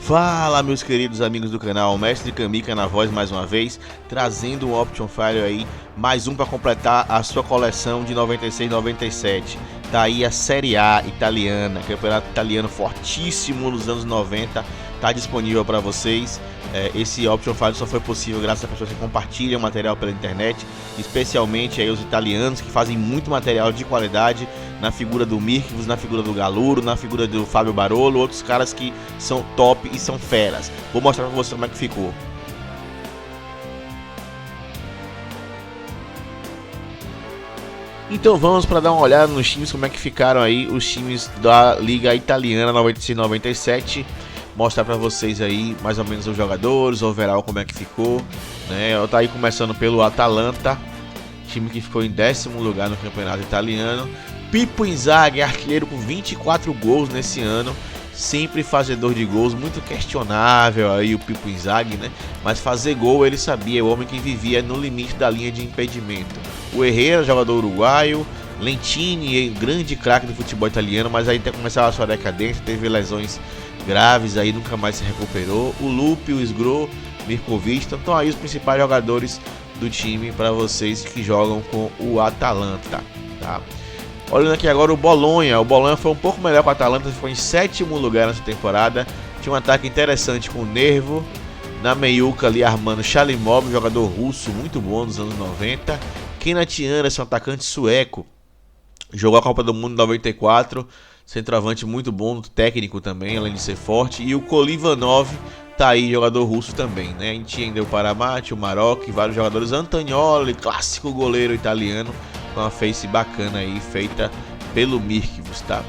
Fala, meus queridos amigos do canal, Mestre Kamika na voz mais uma vez, trazendo um Option File aí, mais um para completar a sua coleção de 96-97. Tá aí a Série A italiana, campeonato italiano fortíssimo nos anos 90, tá disponível para vocês. Esse Option File só foi possível graças a pessoas que compartilham material pela internet, especialmente aí os italianos que fazem muito material de qualidade, na figura do Mirkvus, na figura do Galuro, na figura do Fábio Barolo, outros caras que são top e são feras. Vou mostrar pra você como é que ficou. Então vamos para dar uma olhada nos times, como é que ficaram aí os times da Liga Italiana 96-97. Mostrar para vocês aí mais ou menos os jogadores, o overall como é que ficou, né? Eu tá aí começando pelo Atalanta, time que ficou em 10º lugar no campeonato italiano. Pippo Inzaghi, artilheiro com 24 gols nesse ano, sempre fazedor de gols, muito questionável aí o Pippo Inzaghi, né? Mas fazer gol ele sabia, o homem que vivia no limite da linha de impedimento. O Herrera, jogador uruguaio, Lentini, grande craque do futebol italiano, mas aí começava a sua decadência, teve lesões graves, aí nunca mais se recuperou. O Lupi, o Sgro, Mirkovic, então aí os principais jogadores do time para vocês que jogam com o Atalanta, tá? Olhando aqui agora o Bolonha foi um pouco melhor com o Atalanta, foi em 7º lugar nessa temporada. Tinha um ataque interessante com o Nervo, na meiuca ali Armando Shalimov, jogador russo muito bom nos anos 90. Kenneth Anderson, atacante sueco, jogou a Copa do Mundo em 94, centroavante muito bom, técnico também, além de ser forte. E o Kolivanov tá aí, jogador russo também, né? A gente ainda o Paramati, o Marocco, vários jogadores. Antonioli, clássico goleiro italiano, com uma face bacana aí, feita pelo Mirkvus, tá?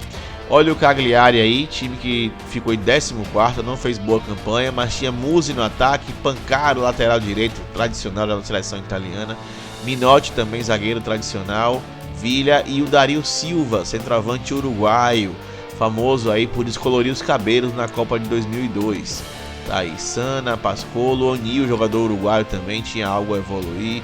Olha o Cagliari aí, time que ficou em 14º, não fez boa campanha, mas tinha Musi no ataque, Pancaro, lateral direito, tradicional da seleção italiana, Minotti também, zagueiro tradicional, Villa e o Dario Silva, centroavante uruguaio, famoso aí por descolorir os cabelos na Copa de 2002. Tá aí, Sana, Pascolo, O'Neill, jogador uruguaio também, tinha algo a evoluir,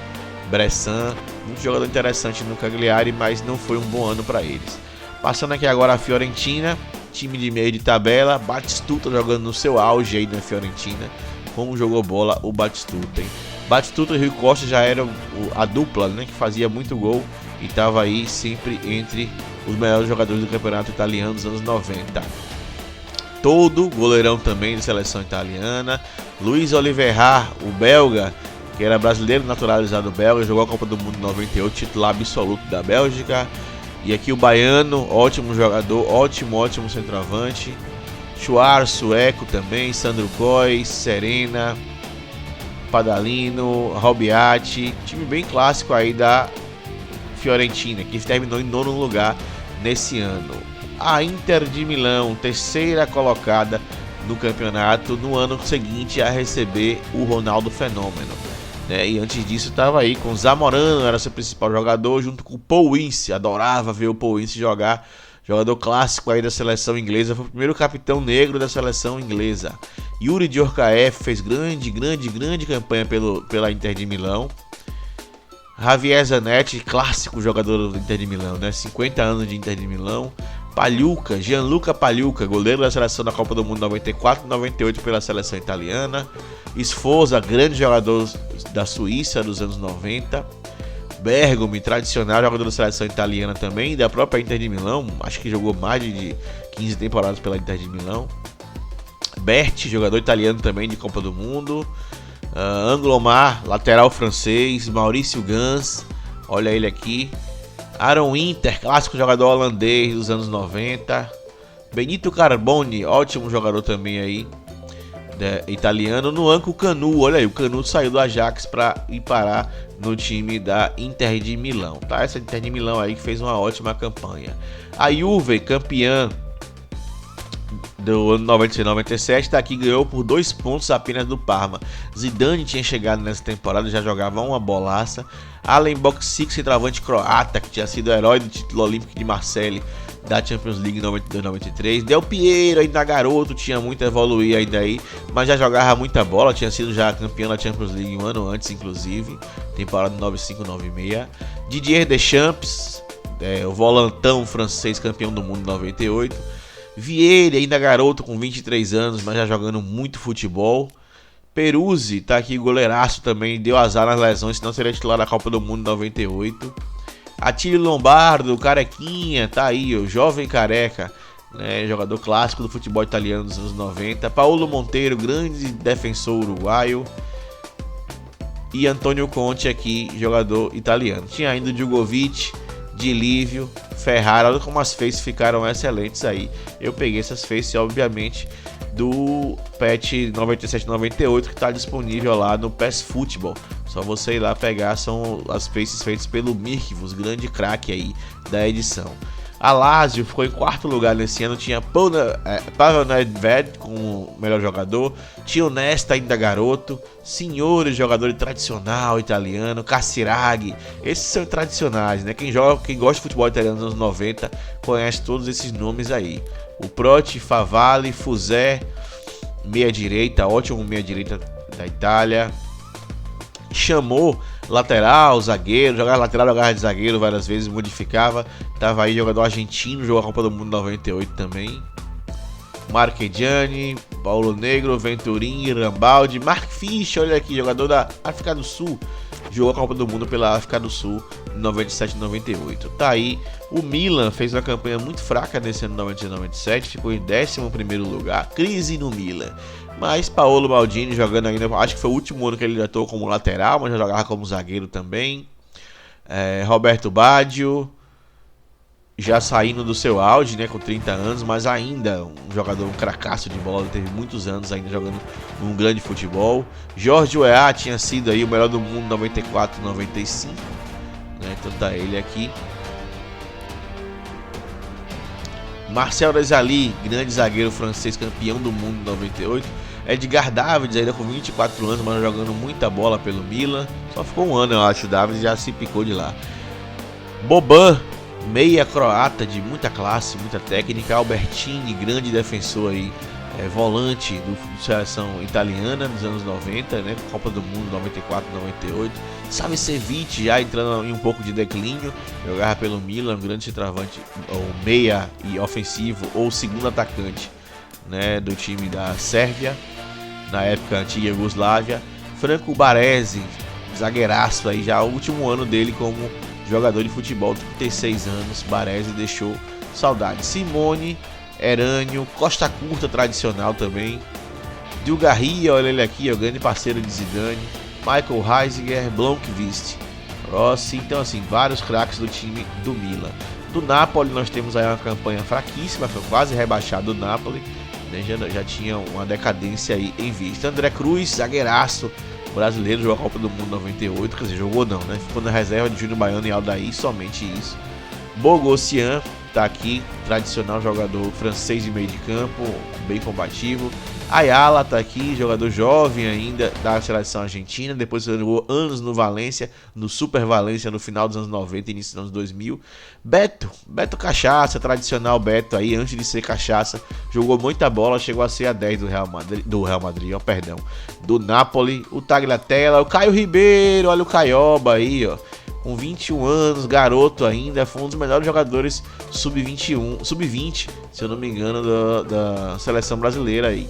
Bressan, muito jogador interessante no Cagliari, mas não foi um bom ano para eles. Passando aqui agora a Fiorentina, time de meio de tabela, Batistuta jogando no seu auge aí na Fiorentina. Como jogou bola o Batistuta, hein? Batistuta e Rui Costa já eram a dupla, né, que fazia muito gol e estava aí sempre entre os melhores jogadores do campeonato italiano dos anos 90. Todo goleirão também de seleção italiana. Luiz Oliveira, o belga, que era brasileiro naturalizado belga, jogou a Copa do Mundo em 98, titular absoluto da Bélgica. E aqui o baiano, ótimo jogador, ótimo centroavante. Schwarz, sueco também, Sandro Cois, Serena, Padalino, Robiati, time bem clássico aí da Fiorentina, que terminou em 9º lugar nesse ano. A Inter de Milão, 3ª colocada no campeonato, no ano seguinte a receber o Ronaldo Fenômeno, né? E antes disso estava aí com o Zamorano, era seu principal jogador, junto com o Paul Ince, adorava ver o Paul Ince jogar, jogador clássico aí da seleção inglesa, foi o primeiro capitão negro da seleção inglesa. Yuri Djorkaeff fez grande campanha pela Inter de Milão. Javier Zanetti, clássico jogador do Inter de Milão, né? 50 anos de Inter de Milão. Pagliuca, Gianluca Pagliuca, goleiro da seleção da Copa do Mundo 94 e 98 pela seleção italiana. Sforza, grande jogador da Suíça dos anos 90. Bergomi, tradicional jogador da seleção italiana também, da própria Inter de Milão, acho que jogou mais de 15 temporadas pela Inter de Milão. Berti, jogador italiano também de Copa do Mundo. Anglomar, lateral francês. Maurício Gans, olha ele aqui. Aaron Winter, clássico jogador holandês dos anos 90. Benito Carboni, ótimo jogador também aí, italiano. Nuanco Canu, olha aí, o Canu saiu do Ajax para ir parar no time da Inter de Milão, tá? Essa Inter de Milão aí que fez uma ótima campanha. A Juve, campeã do ano 96-97, tá aqui, ganhou por 2 pontos apenas do Parma. Zidane tinha chegado nessa temporada, já jogava uma bolaça. Alen Boksic, centroavante croata, que tinha sido herói do título olímpico de Marseille da Champions League 92-93. Del Piero, ainda garoto, tinha muito a evoluir ainda aí, mas já jogava muita bola, tinha sido já campeão da Champions League um ano antes, inclusive, temporada 95-96. Didier Deschamps, o volantão francês, campeão do mundo em 98. Vieira, ainda garoto com 23 anos, mas já jogando muito futebol. Peruzzi, tá aqui, goleiraço também, deu azar nas lesões, senão seria titular da Copa do Mundo 98. Atílio Lombardo, carequinha, tá aí, o jovem careca, né, jogador clássico do futebol italiano dos anos 90. Paulo Monteiro, grande defensor uruguaio. E Antônio Conte aqui, jogador italiano. Tinha ainda o Djokovic, Dilívio, Ferrara. Olha como as faces ficaram excelentes aí. Eu peguei essas faces, obviamente, do patch 97-98 que está disponível lá no PES Football. Só você ir lá pegar, são as faces feitas pelo Mirkvus, grande craque aí da edição. A Lazio ficou em quarto lugar nesse ano, tinha Pavel Nedved como melhor jogador, tinha o Nesta ainda garoto, Signori, jogador tradicional italiano, Casiraghi, esses são tradicionais, né? Quem gosta de futebol italiano nos anos 90 conhece todos esses nomes aí. O Proti, Favali, Fusé, meia direita, ótimo meia direita da Itália. Chamou lateral, zagueiro, jogava lateral, jogava de zagueiro várias vezes, modificava. Tava aí jogador argentino, jogou a Copa do Mundo 98 também. Marchegiani, Paulo Negro, Venturini, Rambaldi, Mark Fischer, olha aqui, jogador da África do Sul. Jogou a Copa do Mundo pela África do Sul em 97 e 98. Tá aí, o Milan fez uma campanha muito fraca nesse ano 96 e 97, ficou em 11º lugar, crise no Milan. Mas Paolo Maldini jogando ainda, acho que foi o último ano que ele atuou como lateral, mas já jogava como zagueiro também. Roberto Baggio, já saindo do seu auge, né, com 30 anos, mas ainda um jogador, um cracaço de bola, teve muitos anos ainda jogando um grande futebol. Jorge Weah tinha sido aí o melhor do mundo em 94 e 95, né, então tá ele aqui. Marcel Desailly, grande zagueiro francês, campeão do mundo em 98. Edgar Davids, ainda com 24 anos, mas jogando muita bola pelo Milan. Só ficou um ano, eu acho, o Davids já se picou de lá. Boban, meia croata de muita classe, muita técnica. Albertini, grande defensor aí, volante da seleção italiana dos anos 90, né, Copa do Mundo 94 e 98. Savicevic já entrando em um pouco de declínio, jogava pelo Milan, um grande centroavante, ou meia e ofensivo, ou segundo atacante, né, do time da Sérvia, na época antiga Iugoslávia. Franco Baresi, zagueiraço aí, já o último ano dele como jogador de futebol, 36 anos, Baresi deixou saudade. Simone, Herânio, Costa Curta tradicional também. Dilgarria, olha ele aqui, é o grande parceiro de Zidane. Michael Heisiger, Blomqvist, Rossi, então assim, vários craques do time do Milan. Do Napoli nós temos aí uma campanha fraquíssima, foi quase rebaixado o Napoli, né, já tinha uma decadência aí em vista. André Cruz, zagueiraço brasileiro, jogou a Copa do Mundo 98, quer dizer, jogou não, né, ficou na reserva de Júnior Baiano e Aldair, somente isso. Bogossian tá aqui, tradicional jogador francês de meio de campo, bem combativo. Ayala tá aqui, jogador jovem ainda da seleção argentina, depois jogou anos no Valência, no Super Valência no final dos anos 90 e início dos anos 2000. Beto Cachaça, tradicional Beto aí, antes de ser Cachaça, jogou muita bola, chegou a ser a 10 do Real Madrid, do Napoli. O Tagliatella, o Caio Ribeiro, olha o Caioba aí, ó, com 21 anos, garoto ainda, foi um dos melhores jogadores sub-20, se eu não me engano, da seleção brasileira aí.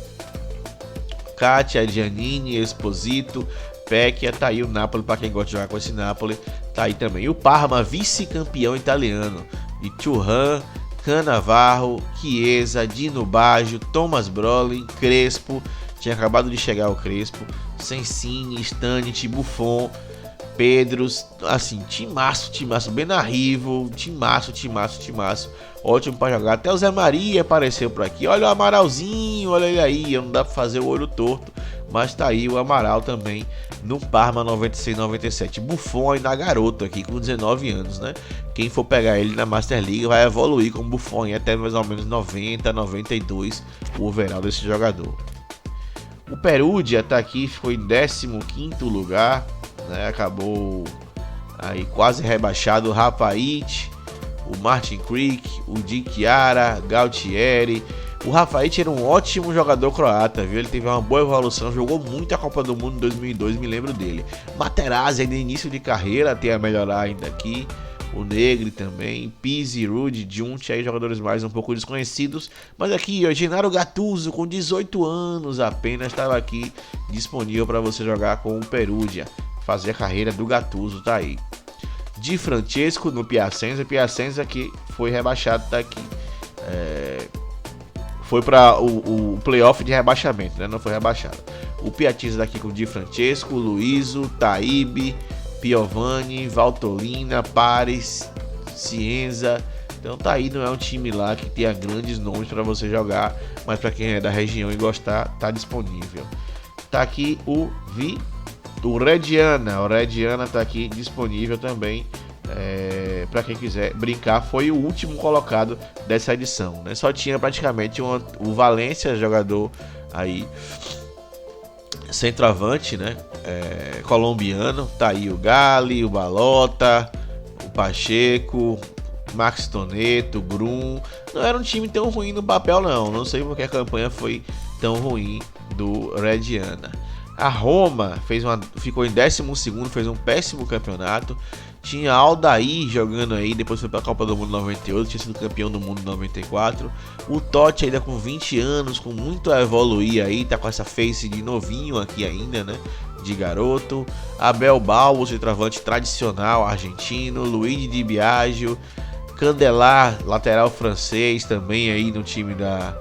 Katia, Giannini, Esposito, Pecchia, tá aí o Napoli, para quem gosta de jogar com esse Napoli, tá aí também. E o Parma, vice-campeão italiano, de Thuram, Cannavaro, Chiesa, Dino Baggio, Thomas Brolin, Crespo, tinha acabado de chegar o Crespo, Sensini, Stanic, Buffon, Pedros, assim, timaço, Benarrivo, timaço, ótimo pra jogar. Até o Zé Maria apareceu por aqui, olha o Amaralzinho, olha ele aí, não dá pra fazer o olho torto, mas tá aí o Amaral também no Parma 96-97. Buffon ainda garoto aqui, com 19 anos, né? Quem for pegar ele na Master League vai evoluir com o Buffon até mais ou menos 90, 92, o overall desse jogador. O Perugia tá aqui, ficou em 15º lugar, né, acabou aí quase rebaixado. O Rapait, o Martin Kriek, o Di Chiara, Galtieri. O Rapait era um ótimo jogador croata, viu? Ele teve uma boa evolução, jogou muito a Copa do Mundo em 2002, me lembro dele. Materazzi ainda início de carreira, tem a melhorar ainda aqui. o Negri também, Pizzi, Rudy, Junti, aí jogadores mais um pouco desconhecidos. Mas aqui, ó, Gennaro Gattuso, com 18 anos apenas, estava aqui disponível para você jogar com o Perugia. Fazer a carreira do Gattuso, tá aí. Di Francesco no Piacenza que foi rebaixado, tá aqui. Foi para o playoff de rebaixamento, né? Não foi rebaixado. O Piacenza daqui com Di Francesco, Luizo, Taíbe, Piovani, Valtolina, Pares, Cienza. Então tá aí, não é um time lá que tenha grandes nomes para você jogar, mas para quem é da região e gostar, tá disponível. Tá aqui o Reggiana. O Reggiana tá aqui disponível também. Para quem quiser brincar, foi o último colocado dessa edição, né? Só tinha praticamente o Valência, jogador aí centroavante, né? Colombiano. Tá aí o Gali, o Balota, o Pacheco, Max Toneto, Grum. Não era um time tão ruim no papel, não sei porque a campanha foi tão ruim do Reggiana. A Roma ficou em 12º, fez um péssimo campeonato. Tinha Aldair jogando aí, depois foi para a Copa do Mundo 98, tinha sido campeão do mundo em 94. O Totti ainda com 20 anos, com muito a evoluir aí, tá com essa face de novinho aqui ainda, né? De garoto. Abel Balbo, centroavante tradicional argentino. Luigi Di Biagio. Candelar, lateral francês também aí no time da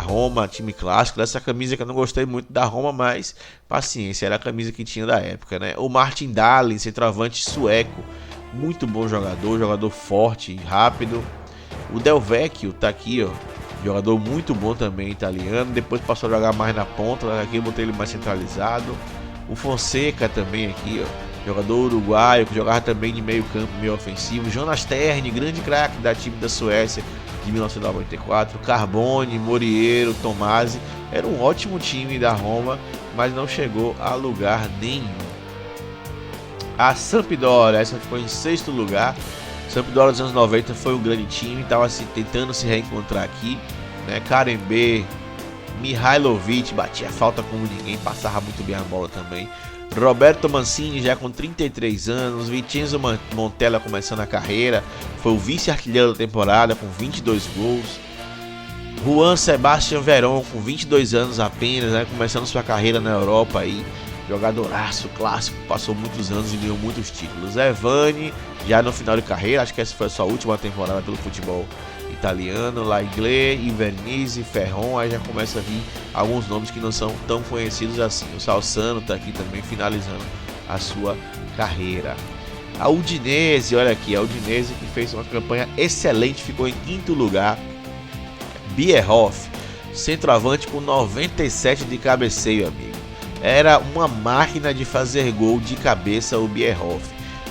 Roma, time clássico. Dessa camisa que eu não gostei muito da Roma, mas paciência, era a camisa que tinha da época, né? O Martin Dahlin, centroavante sueco, muito bom jogador forte, rápido. O Del Vecchio tá aqui, ó, jogador muito bom também, italiano. Depois passou a jogar mais na ponta, aqui eu botei ele mais centralizado. O Fonseca também aqui, ó, jogador uruguaio, que jogava também de meio campo, meio ofensivo. Jonas Terne, grande craque da time da Suécia, de 1994, Carbone, Moriero, Tomasi. Era um ótimo time da Roma, mas não chegou a lugar nenhum. A Sampdoria, essa ficou em 6º lugar. Sampdoria dos anos 90 foi um grande time, estava tentando se reencontrar aqui, né? Karembé, Mihailovic, batia falta como ninguém, passava muito bem a bola também. Roberto Mancini já com 33 anos, Vincenzo Montella começando a carreira, foi o vice-artilheiro da temporada com 22 gols. Juan Sebastián Verón com 22 anos apenas, né, começando sua carreira na Europa aí, jogadoraço clássico, passou muitos anos e ganhou muitos títulos. Evani já no final de carreira, acho que essa foi a sua última temporada pelo futebol italiano. Laiglé, Invernizzi, Ferron, aí já começa a vir alguns nomes que não são tão conhecidos assim. O Salzano tá aqui também finalizando a sua carreira. A Udinese, olha aqui, a Udinese que fez uma campanha excelente, ficou em 5º lugar. Bierhoff, centroavante com 97 de cabeceio, amigo. Era uma máquina de fazer gol de cabeça o Bierhoff.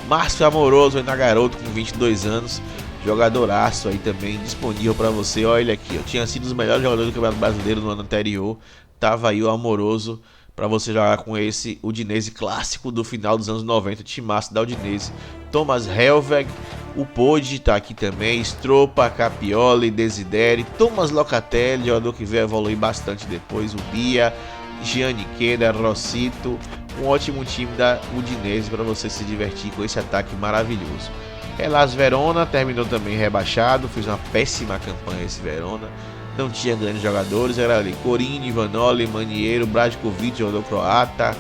Márcio Amoroso ainda garoto com 22 anos, jogadoraço aí também, disponível para você. Olha ele aqui, ó, tinha sido os melhores jogadores do Campeonato Brasileiro no ano anterior. Tava aí o Amoroso para você jogar com esse Udinese clássico do final dos anos 90, timaço da Udinese. Thomas Helveg, o Poggi tá aqui também, Stropa, Capioli, Desideri, Thomas Locatelli, jogador que veio evoluir bastante depois, o Bia, Gianni Queda, Rossito. Um ótimo time da Udinese para você se divertir com esse ataque maravilhoso. Hellas Verona terminou também rebaixado, fez uma péssima campanha esse Verona, não tinha grandes jogadores, era ali Corini, Vanoli, Maniero, Bradkovic, jogador croata,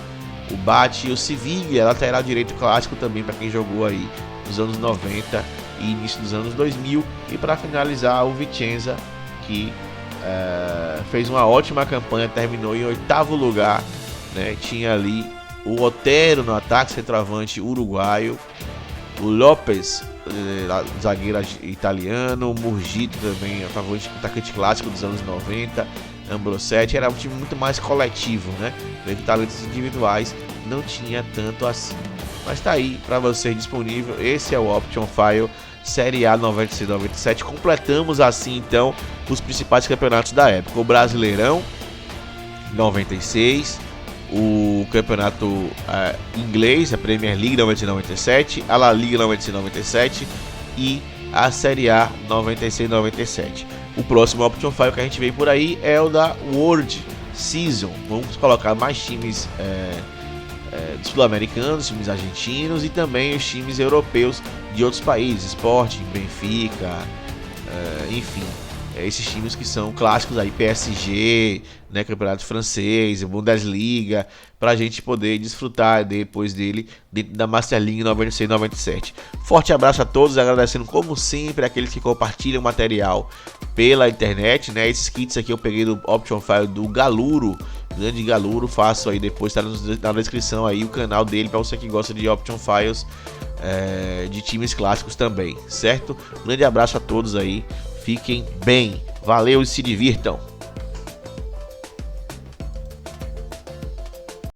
o Bati e o Siviglia, lateral direito clássico também para quem jogou aí nos anos 90 e início dos anos 2000. E para finalizar, o Vicenza, que fez uma ótima campanha, terminou em 8º lugar, né? Tinha ali o Otero no ataque, centroavante uruguaio, o Lopes, zagueiro italiano, o Murgito também, atacante clássico dos anos 90, Ambrosetti. Era um time muito mais coletivo, né? De talentos individuais não tinha tanto assim. Mas tá aí para você disponível. Esse é o Option File Série A 96-97. Completamos assim então os principais campeonatos da época: o Brasileirão 96, o campeonato inglês, a Premier League 96-97, a La Liga 96-97 e a Série A 96-97. O próximo Option File que a gente vê por aí é o da World Season. Vamos colocar mais times sul-americanos, times argentinos e também os times europeus de outros países, Sporting, Benfica, enfim, esses times que são clássicos aí, PSG, né, Campeonato Francês, Bundesliga, pra gente poder desfrutar depois dele dentro da Master League 96-97. Forte abraço a todos, agradecendo como sempre aqueles que compartilham o material pela internet, né? Esses kits aqui eu peguei do Option File do Galuro, grande Galuro, faço aí depois, tá na descrição aí o canal dele para você que gosta de Option Files, de times clássicos também, certo? Grande abraço a todos aí, fiquem bem, valeu e se divirtam!